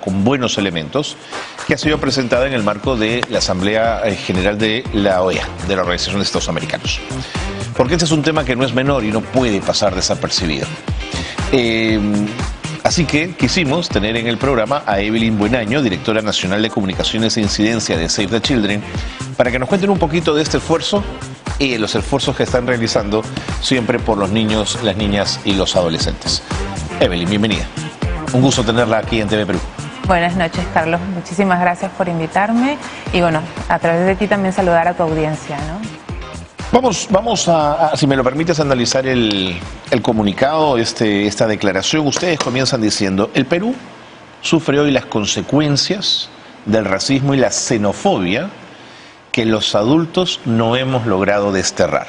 con buenos elementos, que ha sido presentada en el marco de la Asamblea General de la OEA, de la Organización de Estados Americanos. Porque este es un tema que no es menor y no puede pasar desapercibido. Así que quisimos tener en el programa a Evelyn Buenaño, directora nacional de comunicaciones e incidencia de Save the Children, para que nos cuenten un poquito de este esfuerzo y de los esfuerzos que están realizando siempre por los niños, las niñas y los adolescentes. Evelyn, bienvenida. Un gusto tenerla aquí en TV Perú. Buenas noches, Carlos. Muchísimas gracias por invitarme y bueno, a través de ti también saludar a tu audiencia, ¿no? Vamos a, si me lo permites, analizar el comunicado, esta declaración. Ustedes comienzan diciendo: el Perú sufre hoy las consecuencias del racismo y la xenofobia que los adultos no hemos logrado desterrar.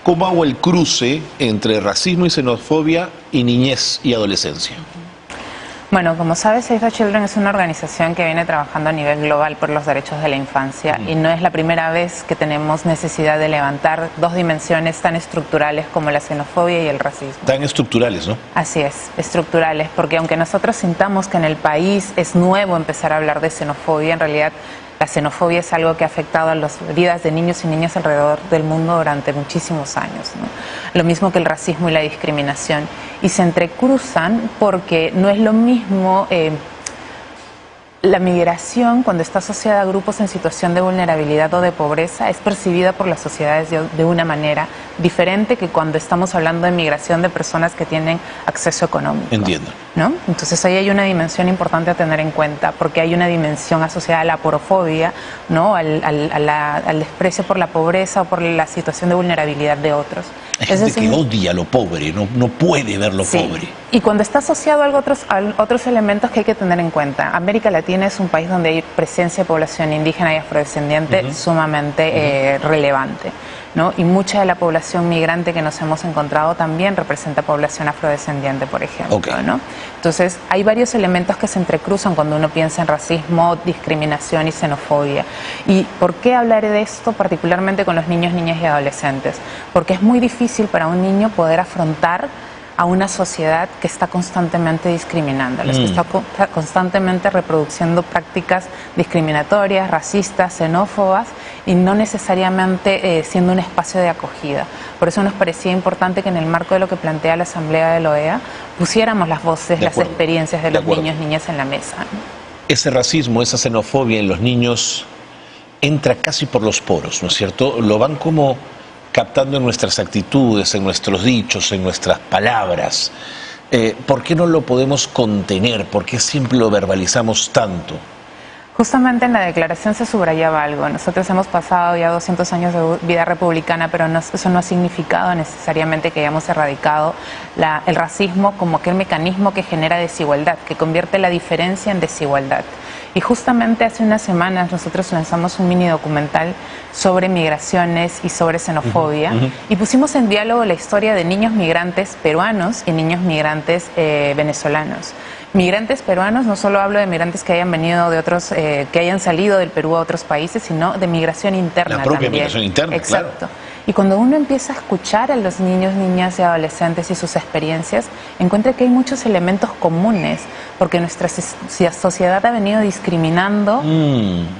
¿Cómo hago el cruce entre racismo y xenofobia y niñez y adolescencia? Bueno, como sabes, Save the Children es una organización que viene trabajando a nivel global por los derechos de la infancia y no es la primera vez que tenemos necesidad de levantar dos dimensiones tan estructurales como la xenofobia y el racismo. Tan estructurales, ¿no? Así es, estructurales, porque aunque nosotros sintamos que en el país es nuevo empezar a hablar de xenofobia, en realidad la xenofobia es algo que ha afectado a las vidas de niños y niñas alrededor del mundo durante muchísimos años, ¿no? Lo mismo que el racismo y la discriminación. Y se entrecruzan porque no es lo mismo la migración, cuando está asociada a grupos en situación de vulnerabilidad o de pobreza, es percibida por las sociedades de una manera diferente que cuando estamos hablando de migración de personas que tienen acceso económico. Entiendo. ¿No? Entonces ahí hay una dimensión importante a tener en cuenta, porque hay una dimensión asociada a la aporofobia, ¿no? al desprecio por la pobreza o por la situación de vulnerabilidad de otros. Hay gente que odia lo pobre, no puede ver lo pobre. Y cuando está asociado a otros elementos que hay que tener en cuenta. América Latina es un país donde hay presencia de población indígena y afrodescendiente sumamente relevante, ¿no? Y mucha de la población migrante que nos hemos encontrado también representa población afrodescendiente, por ejemplo, ¿no? Entonces, hay varios elementos que se entrecruzan cuando uno piensa en racismo, discriminación y xenofobia. ¿Y por qué hablar de esto particularmente con los niños, niñas y adolescentes? Porque es muy difícil para un niño poder afrontar a una sociedad que está constantemente discriminándolos, que está constantemente reproduciendo prácticas discriminatorias, racistas, xenófobas y no necesariamente siendo un espacio de acogida. Por eso nos parecía importante que en el marco de lo que plantea la Asamblea de la OEA pusiéramos las voces, las experiencias de los niños, niñas en la mesa, ¿no? Ese racismo, esa xenofobia en los niños entra casi por los poros, ¿no es cierto? Lo van como captando en nuestras actitudes, en nuestros dichos, en nuestras palabras. ¿Por qué no lo podemos contener? ¿Por qué siempre lo verbalizamos tanto? Justamente en la declaración se subrayaba algo. Nosotros hemos pasado ya 200 años de vida republicana, pero eso no ha significado necesariamente que hayamos erradicado el racismo como aquel mecanismo que genera desigualdad, que convierte la diferencia en desigualdad. Y justamente hace unas semanas nosotros lanzamos un mini documental sobre migraciones y sobre xenofobia y pusimos en diálogo la historia de niños migrantes peruanos y niños migrantes venezolanos. Migrantes peruanos, no solo hablo de migrantes que hayan venido de otros, que hayan salido del Perú a otros países, sino de migración interna también. La propia migración interna, exacto. Claro. Y cuando uno empieza a escuchar a los niños, niñas y adolescentes y sus experiencias, encuentra que hay muchos elementos comunes, porque nuestra sociedad ha venido discriminando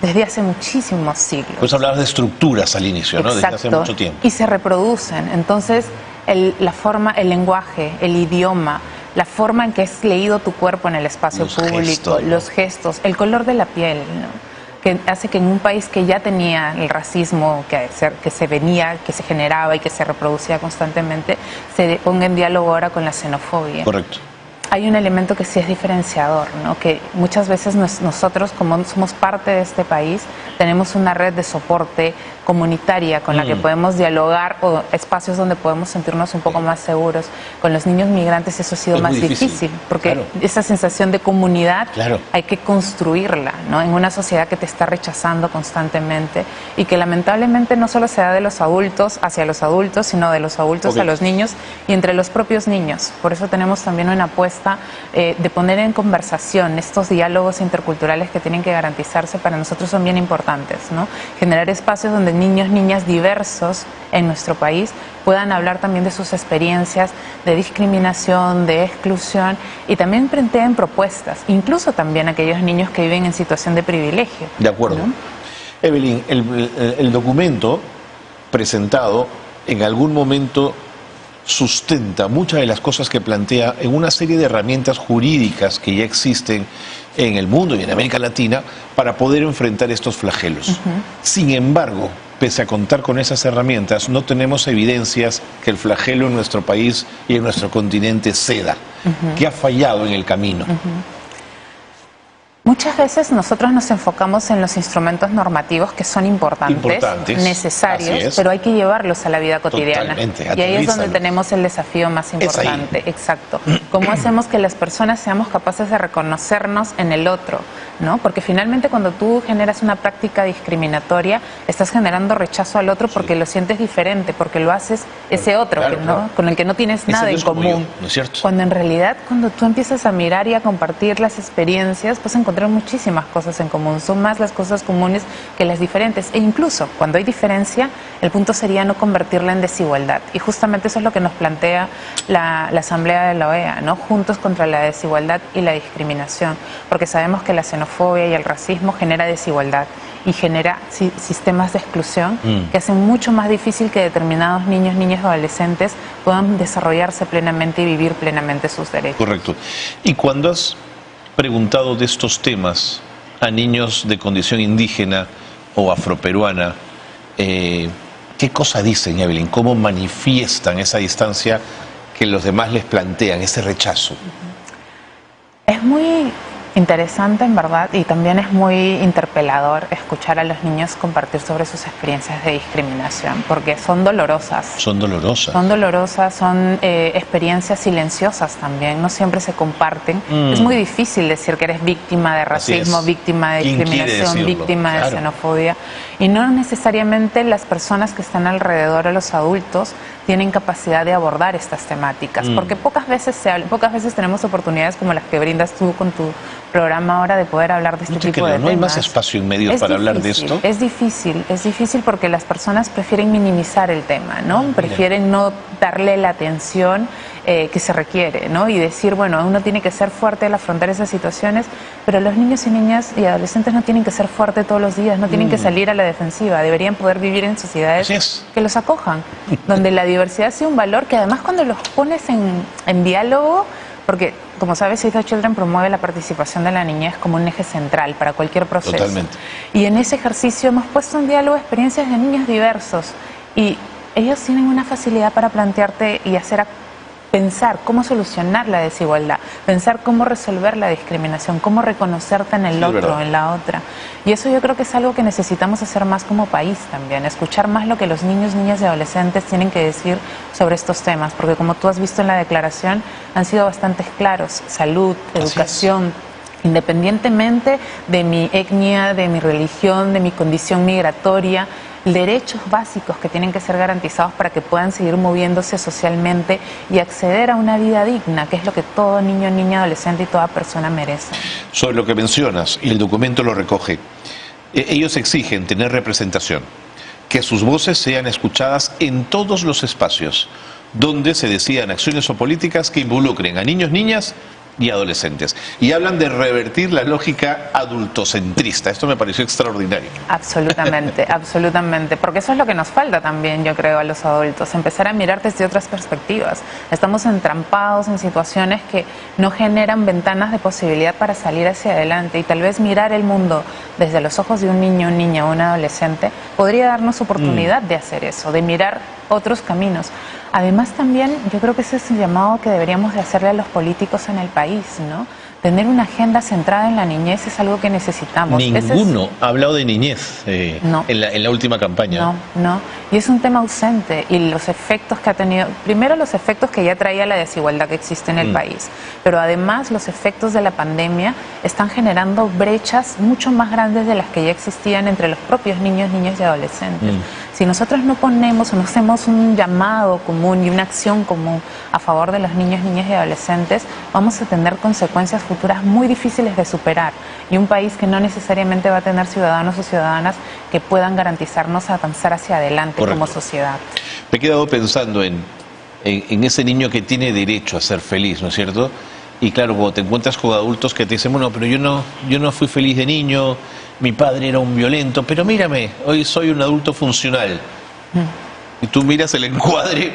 desde hace muchísimos siglos. Pues hablabas de estructuras al inicio, ¿no? Exacto. Desde hace mucho tiempo. Y se reproducen. Entonces, la forma, el lenguaje, el idioma, la forma en que es leído tu cuerpo en el espacio público, los gestos, el color de la piel, ¿no? Que hace que en un país que ya tenía el racismo que se generaba y que se reproducía constantemente, se ponga en diálogo ahora con la xenofobia. Correcto. Hay un elemento que sí es diferenciador, ¿no? Que muchas veces nosotros, como somos parte de este país, tenemos una red de soporte comunitaria con la que podemos dialogar, o espacios donde podemos sentirnos un poco más seguros. Con los niños migrantes eso ha sido más difícil, porque esa sensación de comunidad hay que construirla, ¿no? En una sociedad que te está rechazando constantemente y que lamentablemente no solo se da de los adultos hacia los adultos, sino de los adultos a los niños y entre los propios niños. Por eso tenemos también una apuesta propuesta de poner en conversación estos diálogos interculturales que tienen que garantizarse para nosotros son bien importantes, ¿no? Generar espacios donde niños, niñas diversos en nuestro país puedan hablar también de sus experiencias de discriminación, de exclusión, y también planteen propuestas, incluso también aquellos niños que viven en situación de privilegio. De acuerdo. ¿No? Evelyn, el documento presentado en algún momento sustenta muchas de las cosas que plantea en una serie de herramientas jurídicas que ya existen en el mundo y en América Latina para poder enfrentar estos flagelos. Sin embargo, pese a contar con esas herramientas, no tenemos evidencias que el flagelo en nuestro país y en nuestro continente ceda. ¿Qué ha fallado en el camino? Muchas veces nosotros nos enfocamos en los instrumentos normativos que son importantes, necesarios, pero hay que llevarlos a la vida cotidiana. Y ahí es donde tenemos el desafío más importante. Exacto. ¿Cómo hacemos que las personas seamos capaces de reconocernos en el otro? ¿No? Porque finalmente cuando tú generas una práctica discriminatoria, estás generando rechazo al otro porque lo sientes diferente, porque lo haces ese otro, con el que no tienes nada en común. ¿No es cierto? Cuando en realidad, cuando tú empiezas a mirar y a compartir las experiencias, pues encontrar muchísimas cosas en común. Son más las cosas comunes que las diferentes. E incluso cuando hay diferencia, el punto sería no convertirla en desigualdad. Y justamente eso es lo que nos plantea la Asamblea de la OEA, ¿no? Juntos contra la desigualdad y la discriminación. Porque sabemos que la xenofobia y el racismo genera desigualdad y genera sistemas de exclusión que hacen mucho más difícil que determinados niños, niñas o adolescentes puedan desarrollarse plenamente y vivir plenamente sus derechos. Correcto. Y cuando has preguntado de estos temas a niños de condición indígena o afroperuana, ¿qué cosa dicen, Evelyn? ¿Cómo manifiestan esa distancia que los demás les plantean, ese rechazo? Es muy interesante, en verdad, y también es muy interpelador escuchar a los niños compartir sobre sus experiencias de discriminación, porque son dolorosas. Son dolorosas. Son dolorosas, son experiencias silenciosas también, no siempre se comparten. Es muy difícil decir que eres víctima de racismo, víctima de discriminación, víctima de xenofobia, y no necesariamente las personas que están alrededor de los adultos tienen capacidad de abordar estas temáticas, porque pocas veces tenemos oportunidades como las que brindas tú con tu programa ahora de poder hablar de este tipo de temas. ¿No hay más espacio en medios para hablar de esto? Es difícil porque las personas prefieren minimizar el tema, ¿no? Prefieren no darle la atención que se requiere, ¿no? Y decir, bueno, uno tiene que ser fuerte al afrontar esas situaciones, pero los niños y niñas y adolescentes no tienen que ser fuertes todos los días, no tienen que salir a la defensiva, deberían poder vivir en sociedades que los acojan, donde la diversidad sea un valor que además cuando los pones en diálogo, porque como sabes, Save the Children promueve la participación de la niñez como un eje central para cualquier proceso. Totalmente. Y en ese ejercicio hemos puesto en diálogo experiencias de niños diversos y ellos tienen una facilidad para plantearte y pensar cómo solucionar la desigualdad, pensar cómo resolver la discriminación, cómo reconocerte en el otro, en la otra. Y eso yo creo que es algo que necesitamos hacer más como país también, escuchar más lo que los niños, niñas y adolescentes tienen que decir sobre estos temas, porque como tú has visto en la declaración, han sido bastante claros: salud, educación, independientemente de mi etnia, de mi religión, de mi condición migratoria, derechos básicos que tienen que ser garantizados para que puedan seguir moviéndose socialmente y acceder a una vida digna, que es lo que todo niño, niña, adolescente y toda persona merece. Sobre lo que mencionas, y el documento lo recoge, ellos exigen tener representación, que sus voces sean escuchadas en todos los espacios donde se decidan acciones o políticas que involucren a niños, niñas y adolescentes. Y hablan de revertir la lógica adultocentrista. Esto me pareció extraordinario. Absolutamente, absolutamente. Porque eso es lo que nos falta también, yo creo, a los adultos. Empezar a mirar desde otras perspectivas. Estamos entrampados en situaciones que no generan ventanas de posibilidad para salir hacia adelante. Y tal vez mirar el mundo desde los ojos de un niño, niña o un adolescente podría darnos oportunidad de hacer eso, de mirar otros caminos. Además también yo creo que ese es un llamado que deberíamos de hacerle a los políticos en el país, ¿no? Tener una agenda centrada en la niñez es algo que necesitamos. Ninguno ha hablado de niñez no. en la última campaña. No. Y es un tema ausente. Y los efectos que ha tenido, primero los efectos que ya traía la desigualdad que existe en el país, pero además los efectos de la pandemia están generando brechas mucho más grandes de las que ya existían entre los propios niños, niñas y adolescentes. Si nosotros no ponemos o no hacemos un llamado común y una acción común a favor de los niños, niñas y adolescentes, vamos a tener consecuencias futuras muy difíciles de superar. Y un país que no necesariamente va a tener ciudadanos o ciudadanas que puedan garantizarnos avanzar hacia adelante. Correcto. Como sociedad. Me he quedado pensando en ese niño que tiene derecho a ser feliz, ¿no es cierto? Y claro, cuando te encuentras con adultos que te dicen, bueno, pero yo no fui feliz de niño, mi padre era un violento, pero mírame, hoy soy un adulto funcional. Y tú miras el encuadre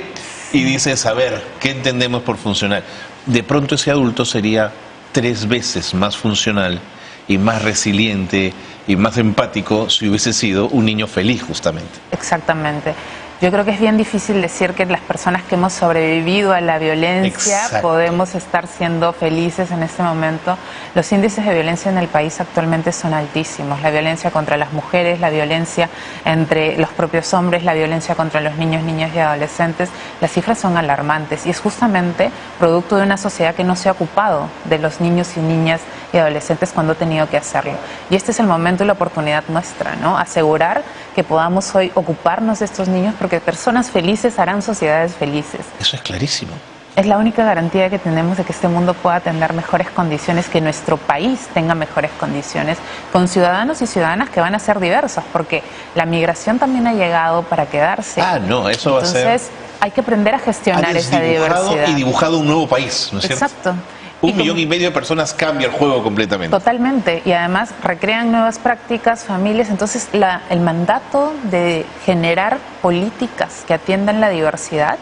y dices, a ver, ¿qué entendemos por funcional? De pronto ese adulto sería 3 veces más funcional y más resiliente y más empático si hubiese sido un niño feliz, justamente. Exactamente. Yo creo que es bien difícil decir que las personas que hemos sobrevivido a la violencia Exacto. podemos estar siendo felices en este momento. Los índices de violencia en el país actualmente son altísimos. La violencia contra las mujeres, la violencia entre los propios hombres, la violencia contra los niños, niñas y adolescentes. Las cifras son alarmantes y es justamente producto de una sociedad que no se ha ocupado de los niños y niñas y adolescentes cuando ha tenido que hacerlo. Y este es el momento y la oportunidad nuestra, ¿no? Asegurar que podamos hoy ocuparnos de estos niños, porque personas felices harán sociedades felices. Eso es clarísimo. Es la única garantía que tenemos de que este mundo pueda tener mejores condiciones, que nuestro país tenga mejores condiciones, con ciudadanos y ciudadanas que van a ser diversos, porque la migración también ha llegado para quedarse. Ah, no, eso va a ser... Entonces, hay que aprender a gestionar esa diversidad. Y dibujado un nuevo país, ¿no es cierto? Exacto. 1,5 millones de personas cambia el juego completamente. Totalmente, y además recrean nuevas prácticas, familias. Entonces el mandato de generar políticas que atiendan la diversidad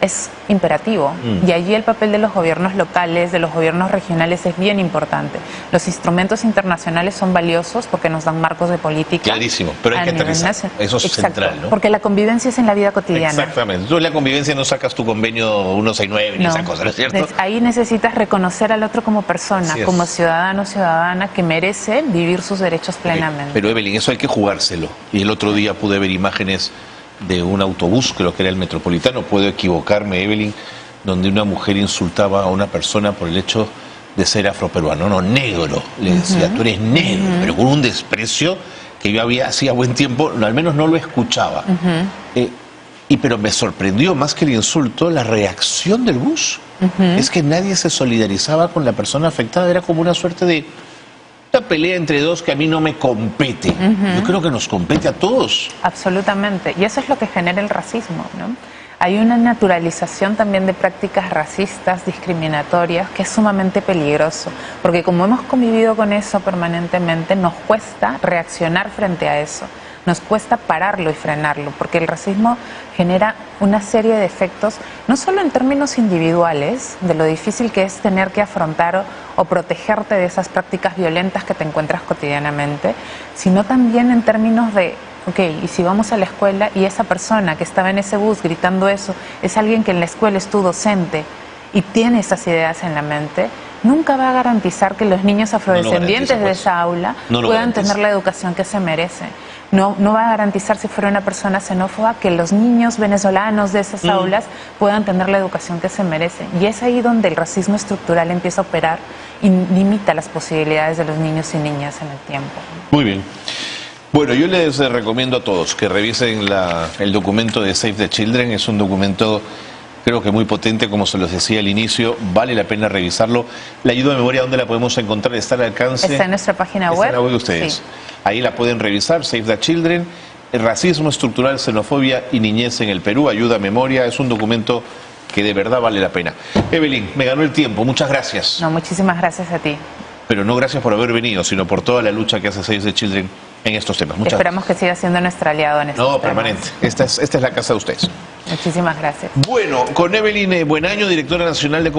es imperativo, y allí el papel de los gobiernos locales, de los gobiernos regionales es bien importante. Los instrumentos internacionales son valiosos porque nos dan marcos de política. Clarísimo, pero hay que aterrizar. Eso es Exacto, central, ¿no? Porque la convivencia es en la vida cotidiana. Exactamente. Tú en la convivencia no sacas tu convenio 169 ni esa cosa, ¿no es cierto? Ahí necesitas reconocer al otro como persona, como ciudadano o ciudadana que merece vivir sus derechos plenamente. Pero Evelyn, eso hay que jugárselo. Y el otro día pude ver imágenes de un autobús, creo que era el Metropolitano, puedo equivocarme, Evelyn, donde una mujer insultaba a una persona por el hecho de ser afroperuano, no, negro, le decía, tú eres negro, pero con un desprecio que yo hacía buen tiempo, al menos no lo escuchaba. Pero me sorprendió más que el insulto, la reacción del bus. Es que nadie se solidarizaba con la persona afectada, era como una suerte de una pelea entre dos que a mí no me compete. Yo creo que nos compete a todos. Absolutamente. Y eso es lo que genera el racismo, ¿no? Hay una naturalización también de prácticas racistas, discriminatorias, que es sumamente peligroso. Porque como hemos convivido con eso permanentemente, nos cuesta reaccionar frente a eso. Nos cuesta pararlo y frenarlo, porque el racismo genera una serie de efectos, no solo en términos individuales, de lo difícil que es tener que afrontar o protegerte de esas prácticas violentas que te encuentras cotidianamente, sino también en términos de, ok, y si vamos a la escuela y esa persona que estaba en ese bus gritando eso, es alguien que en la escuela es tu docente y tiene esas ideas en la mente, nunca va a garantizar que los niños afrodescendientes de esa aula puedan tener la educación que se merecen. No va a garantizar, si fuera una persona xenófoba, que los niños venezolanos de esas aulas puedan tener la educación que se merecen. Y es ahí donde el racismo estructural empieza a operar y limita las posibilidades de los niños y niñas en el tiempo. Muy bien. Bueno, yo les recomiendo a todos que revisen el documento de Save the Children. Es un documento, creo que muy potente, como se los decía al inicio, vale la pena revisarlo. La ayuda de memoria, ¿dónde la podemos encontrar? ¿Está al alcance? Está en nuestra página web. Está en la web de ustedes. Sí. Ahí la pueden revisar, Save the Children, racismo estructural, xenofobia y niñez en el Perú, ayuda a memoria. Es un documento que de verdad vale la pena. Evelyn, me ganó el tiempo, muchas gracias. No, muchísimas gracias a ti. Pero no gracias por haber venido, sino por toda la lucha que hace Save the Children en estos temas. Muchas Esperamos que siga siendo nuestro aliado en estos temas. No, permanente. Esta es la casa de ustedes. Muchísimas gracias. Bueno, con Evelyn Buenaño, directora nacional de